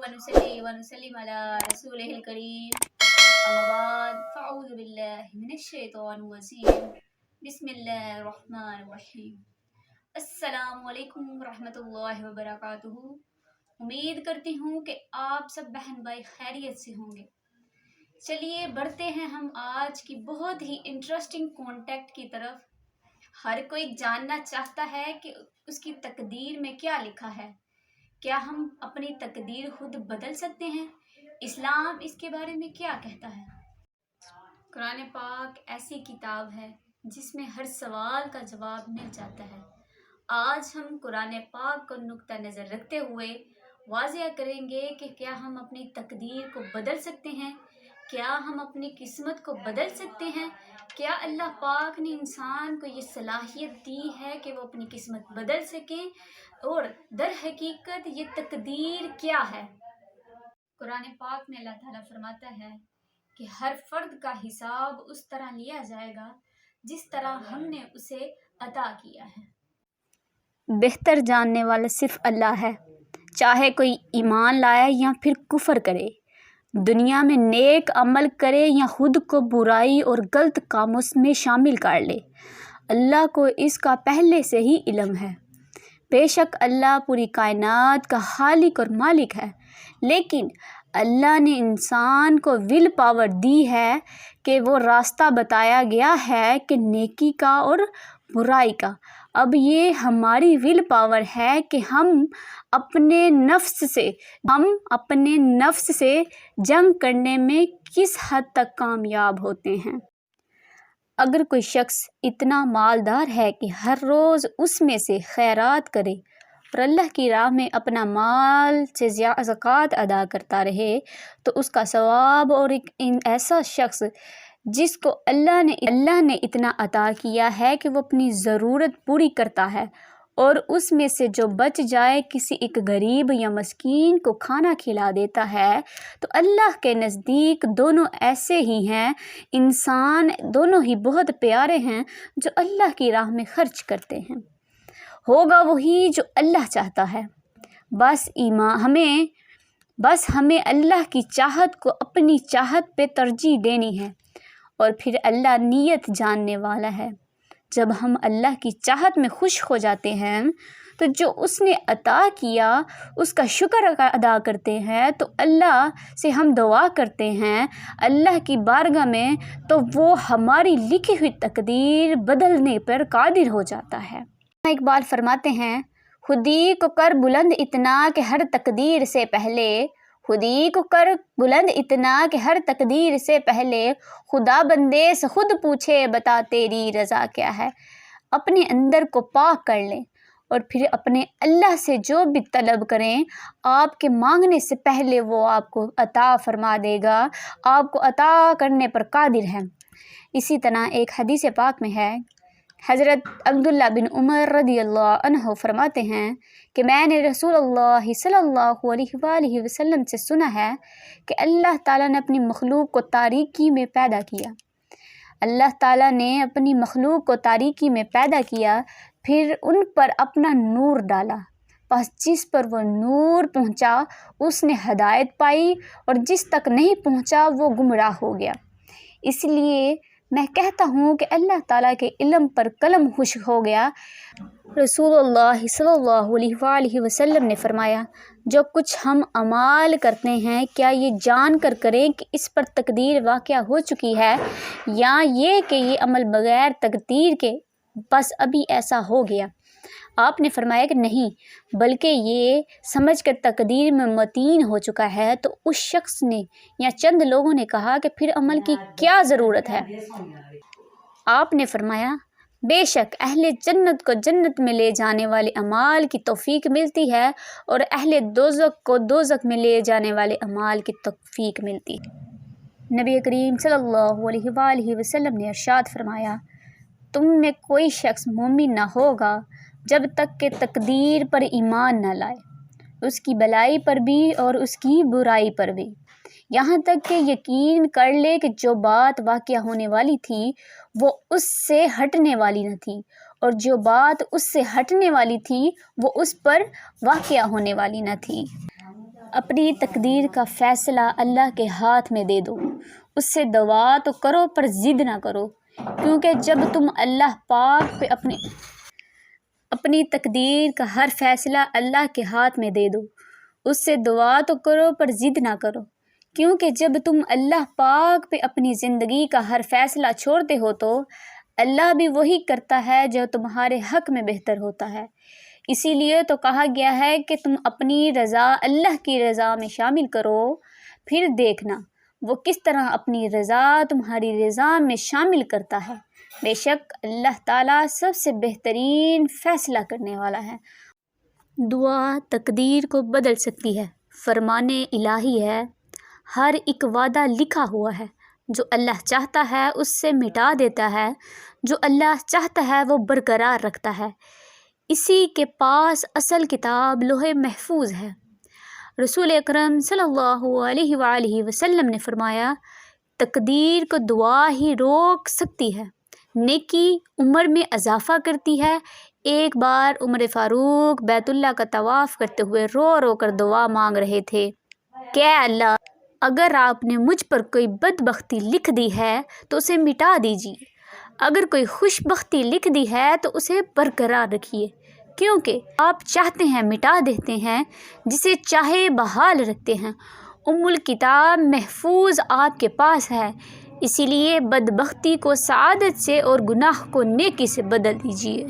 ونصلي ونسلم على رسوله الكريم أما بعد فأعوذ بالله من الشيطان الرجيم بسم الله الرحمن الرحیم السلام علیکم ورحمۃ اللہ وبرکاتہ۔ امید کرتی ہوں کہ آپ سب بہن بھائی خیریت سے ہوں گے۔ چلیے بڑھتے ہیں ہم آج کی بہت ہی انٹرسٹنگ کانٹیکٹ کی طرف۔ ہر کوئی جاننا چاہتا ہے کہ اس کی تقدیر میں کیا لکھا ہے۔ کیا ہم اپنی تقدیر خود بدل سکتے ہیں؟ اسلام اس کے بارے میں کیا کہتا ہے؟ قرآن پاک ایسی کتاب ہے جس میں ہر سوال کا جواب مل جاتا ہے۔ آج ہم قرآن پاک کو نقطہ نظر رکھتے ہوئے واضح کریں گے کہ کیا ہم اپنی تقدیر کو بدل سکتے ہیں؟ کیا ہم اپنی قسمت کو بدل سکتے ہیں؟ کیا اللہ پاک نے انسان کو یہ صلاحیت دی ہے کہ وہ اپنی قسمت بدل سکیں؟ اور در حقیقت یہ تقدیر کیا ہے؟ قرآن پاک میں اللہ تعالیٰ فرماتا ہے کہ ہر فرد کا حساب اس طرح لیا جائے گا جس طرح ہم نے اسے عطا کیا ہے۔ بہتر جاننے والا صرف اللہ ہے، چاہے کوئی ایمان لائے یا پھر کفر کرے، دنیا میں نیک عمل کرے یا خود کو برائی اور غلط کاموں میں شامل کر لے، اللہ کو اس کا پہلے سے ہی علم ہے۔ بے شک اللہ پوری کائنات کا خالق اور مالک ہے، لیکن اللہ نے انسان کو ول پاور دی ہے کہ وہ راستہ بتایا گیا ہے کہ نیکی کا اور برائی کا۔ اب یہ ہماری ول پاور ہے کہ ہم اپنے نفس سے جنگ کرنے میں کس حد تک کامیاب ہوتے ہیں۔ اگر کوئی شخص اتنا مالدار ہے کہ ہر روز اس میں سے خیرات کرے اور اللہ کی راہ میں اپنا مال سے زکوٰۃ ادا کرتا رہے تو اس کا ثواب، اور ایک ایسا شخص جس کو اللہ نے اتنا عطا کیا ہے کہ وہ اپنی ضرورت پوری کرتا ہے اور اس میں سے جو بچ جائے کسی ایک غریب یا مسکین کو کھانا کھلا دیتا ہے، تو اللہ کے نزدیک دونوں ایسے ہی ہیں، انسان دونوں ہی بہت پیارے ہیں جو اللہ کی راہ میں خرچ کرتے ہیں۔ ہوگا وہی جو اللہ چاہتا ہے۔ بس ہمیں اللہ کی چاہت کو اپنی چاہت پہ ترجیح دینی ہے، اور پھر اللہ نیت جاننے والا ہے۔ جب ہم اللہ کی چاہت میں خوش ہو جاتے ہیں تو جو اس نے عطا کیا اس کا شکر ادا کرتے ہیں، تو اللہ سے ہم دعا کرتے ہیں اللہ کی بارگاہ میں، تو وہ ہماری لکھی ہوئی تقدیر بدلنے پر قادر ہو جاتا ہے۔ اقبال فرماتے ہیں، خودی کو کر بلند اتنا کہ ہر تقدیر سے پہلے، خودی کو کر بلند اتنا کہ ہر تقدیر سے پہلے، خدا بندے سے خود پوچھے بتا تیری رضا کیا ہے۔ اپنے اندر کو پاک کر لیں اور پھر اپنے اللہ سے جو بھی طلب کریں، آپ کے مانگنے سے پہلے وہ آپ کو عطا فرما دے گا، آپ کو عطا کرنے پر قادر ہے۔ اسی طرح ایک حدیث پاک میں ہے، حضرت عبداللہ بن عمر رضی اللہ عنہ فرماتے ہیں کہ میں نے رسول اللہ صلی اللہ علیہ وآلہ وسلم سے سنا ہے کہ اللہ تعالیٰ نے اپنی مخلوق کو تاریکی میں پیدا کیا۔ اللہ تعالیٰ نے اپنی مخلوق کو تاریکی میں پیدا کیا، پھر ان پر اپنا نور ڈالا، پس جس پر وہ نور پہنچا اس نے ہدایت پائی، اور جس تک نہیں پہنچا وہ گمراہ ہو گیا۔ اس لیے میں کہتا ہوں کہ اللہ تعالیٰ کے علم پر قلم خوش ہو گیا۔ رسول اللہ صلی اللہ علیہ وآلہ وسلم نے فرمایا، جو کچھ ہم اعمال کرتے ہیں کیا یہ جان کر کریں کہ اس پر تقدیر واقع ہو چکی ہے، یا یہ کہ یہ عمل بغیر تقدیر کے بس ابھی ایسا ہو گیا؟ آپ نے فرمایا کہ نہیں، بلکہ یہ سمجھ کر تقدیر میں متعین ہو چکا ہے۔ تو اس شخص نے یا چند لوگوں نے کہا کہ پھر عمل کی کیا ضرورت ہے؟ آپ نے فرمایا، بے شک اہل جنت کو جنت میں لے جانے والے اعمال کی توفیق ملتی ہے، اور اہل دوزخ کو دوزخ میں لے جانے والے اعمال کی توفیق ملتی ہے۔ نبی کریم صلی اللہ علیہ وآلہ وسلم نے ارشاد فرمایا، تم میں کوئی شخص مومن نہ ہوگا جب تک کہ تقدیر پر ایمان نہ لائے، اس کی بھلائی پر بھی اور اس کی برائی پر بھی، یہاں تک کہ یقین کر لے کہ جو بات واقع ہونے والی تھی وہ اس سے ہٹنے والی نہ تھی، اور جو بات اس سے ہٹنے والی تھی وہ اس پر واقع ہونے والی نہ تھی۔ اپنی تقدیر کا فیصلہ اللہ کے ہاتھ میں دے دو، اس سے دعا تو کرو پر ضد نہ کرو، کیونکہ جب تم اللہ پاک پہ اپنی تقدیر کا ہر فیصلہ اللہ کے ہاتھ میں دے دو، اس سے دعا تو کرو پر ضد نہ کرو، کیونکہ جب تم اللہ پاک پہ اپنی زندگی کا ہر فیصلہ چھوڑتے ہو تو اللہ بھی وہی کرتا ہے جو تمہارے حق میں بہتر ہوتا ہے۔ اسی لیے تو کہا گیا ہے کہ تم اپنی رضا اللہ کی رضا میں شامل کرو، پھر دیکھنا وہ کس طرح اپنی رضا تمہاری رضا میں شامل کرتا ہے۔ بے شک اللہ تعالیٰ سب سے بہترین فیصلہ کرنے والا ہے۔ دعا تقدیر کو بدل سکتی ہے، فرمان الہی ہے، ہر ایک وعدہ لکھا ہوا ہے، جو اللہ چاہتا ہے اس سے مٹا دیتا ہے، جو اللہ چاہتا ہے وہ برقرار رکھتا ہے۔ اسی کے پاس اصل کتاب لوح محفوظ ہے۔ رسول اکرم صلی اللہ علیہ وآلہ وسلم نے فرمایا، تقدیر کو دعا ہی روک سکتی ہے، نیکی عمر میں اضافہ کرتی ہے۔ ایک بار عمر فاروق بیت اللہ کا طواف کرتے ہوئے رو رو کر دعا مانگ رہے تھے کہ اے اللہ، اگر آپ نے مجھ پر کوئی بدبختی لکھ دی ہے تو اسے مٹا دیجیے، اگر کوئی خوش بختی لکھ دی ہے تو اسے برقرار رکھیے، کیونکہ آپ چاہتے ہیں مٹا دیتے ہیں، جسے چاہے بحال رکھتے ہیں۔ الکتاب محفوظ آپ کے پاس ہے، اسی لیے بدبختی کو سعادت سے اور گناہ کو نیکی سے بدل دیجیے۔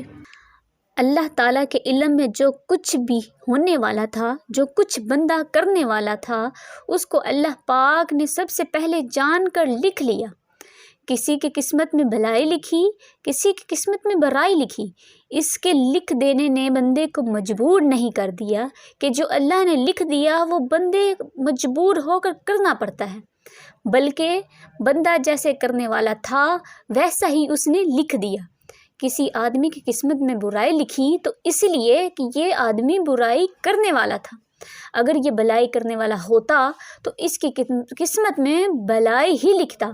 اللہ تعالیٰ کے علم میں جو کچھ بھی ہونے والا تھا، جو کچھ بندہ کرنے والا تھا، اس کو اللہ پاک نے سب سے پہلے جان کر لکھ لیا۔ کسی کی قسمت میں بھلائی لکھی، کسی کی قسمت میں برائی لکھی۔ اس کے لکھ دینے نے بندے کو مجبور نہیں کر دیا کہ جو اللہ نے لکھ دیا وہ بندے مجبور ہو کر کرنا پڑتا ہے، بلکہ بندہ جیسے کرنے والا تھا ویسا ہی اس نے لکھ دیا۔ کسی آدمی کی قسمت میں برائی لکھی تو اس لیے کہ یہ آدمی برائی کرنے والا تھا، اگر یہ بھلائی کرنے والا ہوتا تو اس کی قسمت میں بھلائی ہی لکھتا۔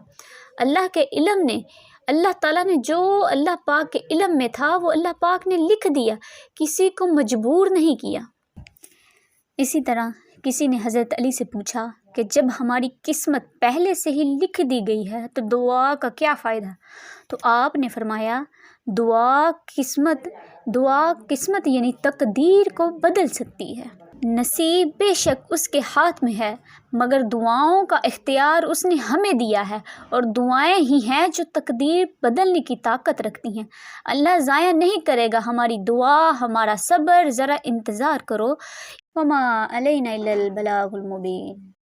اللہ کے علم نے، اللہ تعالیٰ نے جو اللہ پاک کے علم میں تھا وہ اللہ پاک نے لکھ دیا، کسی کو مجبور نہیں کیا۔ اسی طرح کسی نے حضرت علی سے پوچھا کہ جب ہماری قسمت پہلے سے ہی لکھ دی گئی ہے تو دعا کا کیا فائدہ؟ تو آپ نے فرمایا، دعا قسمت یعنی تقدیر کو بدل سکتی ہے۔ نصیب بے شک اس کے ہاتھ میں ہے، مگر دعاؤں کا اختیار اس نے ہمیں دیا ہے، اور دعائیں ہی ہیں جو تقدیر بدلنے کی طاقت رکھتی ہیں۔ اللہ ضائع نہیں کرے گا ہماری دعا، ہمارا صبر، ذرا انتظار کرو۔ وما علینا الا البلاغ المبین۔